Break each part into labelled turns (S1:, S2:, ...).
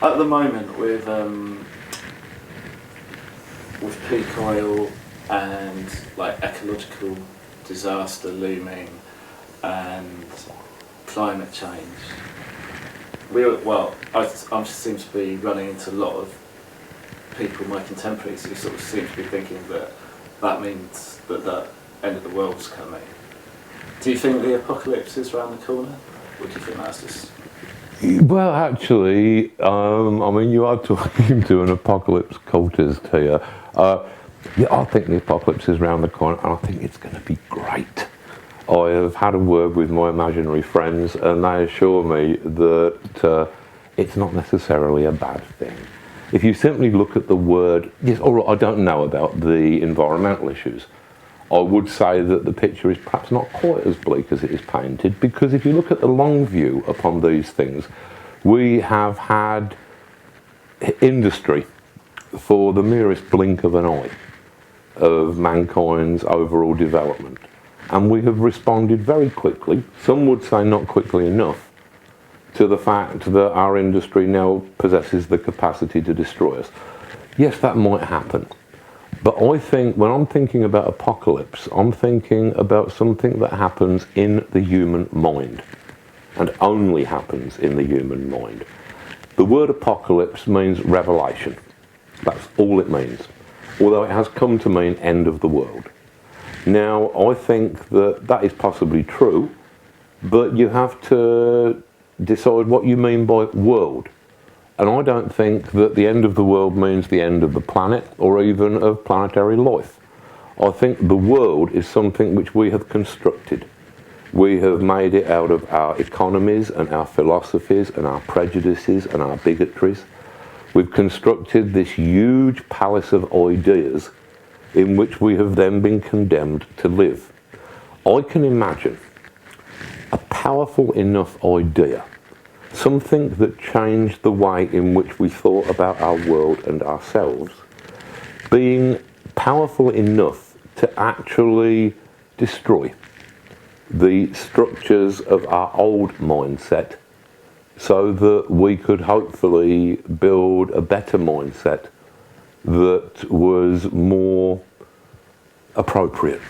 S1: At the moment, with peak oil and like ecological disaster looming and climate change, I seem to be running into a lot of people, my contemporaries, who sort of seem to be thinking that that means that the end of the world's coming. Do you think the apocalypse is around the corner, or do you think that's just...
S2: Well, actually, I mean, you are talking to an apocalypse cultist here. Yeah, I think the apocalypse is around the corner, and I think it's going to be great. I have had a word with my imaginary friends, and they assure me that it's not necessarily a bad thing. If you simply look at the word, yes, all right, I don't know about the environmental issues. I would say that the picture is perhaps not quite as bleak as it is painted, because if you look at the long view upon these things, we have had industry for the merest blink of an eye of mankind's overall development. And we have responded very quickly, some would say not quickly enough, to the fact that our industry now possesses the capacity to destroy us. Yes, that might happen. But I think, when I'm thinking about apocalypse, I'm thinking about something that happens in the human mind, and only happens in the human mind. The word apocalypse means revelation. That's all it means, although it has come to mean end of the world. Now, I think that that is possibly true, but you have to decide what you mean by world. And I don't think that the end of the world means the end of the planet or even of planetary life. I think the world is something which we have constructed. We have made it out of our economies and our philosophies and our prejudices and our bigotries. We've constructed this huge palace of ideas in which we have then been condemned to live. I can imagine a powerful enough idea, something that changed the way in which we thought about our world and ourselves, being powerful enough to actually destroy the structures of our old mindset so that we could hopefully build a better mindset that was more appropriate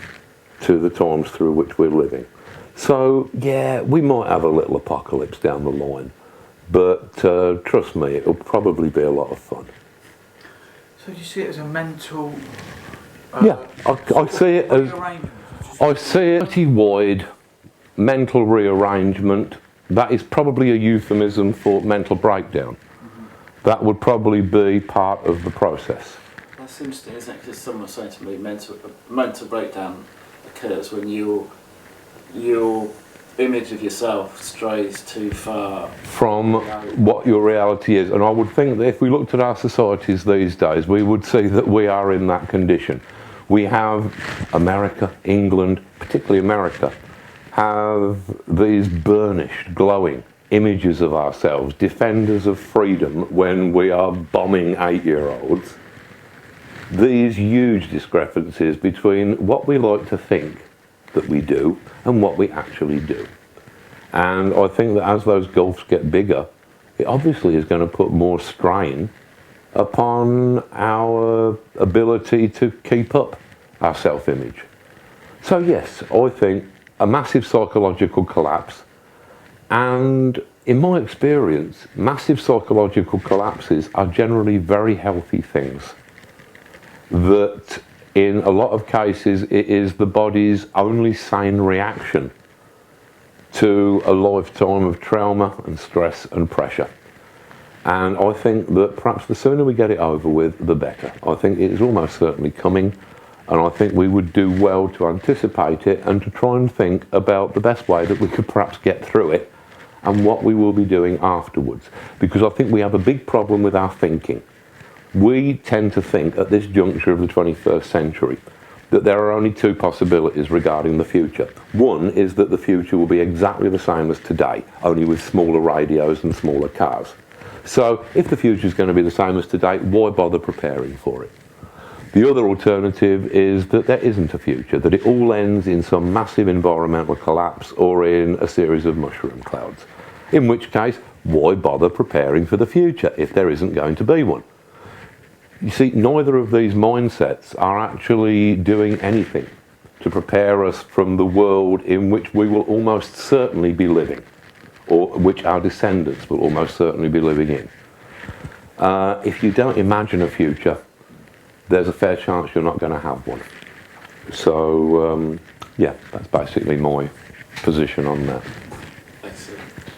S2: to the times through which we're living. So, yeah, we might have a little apocalypse down the line, but trust me, it'll probably be a lot of fun.
S3: So do you see it as a mental...
S2: Yeah, I see it as... I see it pretty wide, mental rearrangement. That is probably a euphemism for mental breakdown. That would probably be part of the process.
S1: That's interesting, isn't it? Because someone was saying to me, mental breakdown occurs when your image of yourself strays too far
S2: from what your reality is. And I would think that if we looked at our societies these days, we would see that we are in that condition. We have America, England, particularly America, have these burnished, glowing images of ourselves, defenders of freedom when we are bombing 8-year-olds. These huge discrepancies between what we like to think that we do and what we actually do. And I think that as those gulfs get bigger, it obviously is going to put more strain upon our ability to keep up our self-image. So yes, I think a massive psychological collapse, and in my experience, massive psychological collapses are generally very healthy things. That in a lot of cases it is the body's only sane reaction to a lifetime of trauma and stress and pressure. And I think that perhaps the sooner we get it over with, the better. I think it is almost certainly coming, and I think we would do well to anticipate it and to try and think about the best way that we could perhaps get through it and what we will be doing afterwards. Because I think we have a big problem with our thinking. We tend to think at this juncture of the 21st century that there are only two possibilities regarding the future. One is that the future will be exactly the same as today, only with smaller radios and smaller cars. So if the future is going to be the same as today, why bother preparing for it? The other alternative is that there isn't a future, that it all ends in some massive environmental collapse or in a series of mushroom clouds. In which case, why bother preparing for the future if there isn't going to be one? You see, neither of these mindsets are actually doing anything to prepare us from the world in which we will almost certainly be living, or which our descendants will almost certainly be living in. If you don't imagine a future, there's a fair chance you're not going to have one. So, yeah, that's basically my position on that.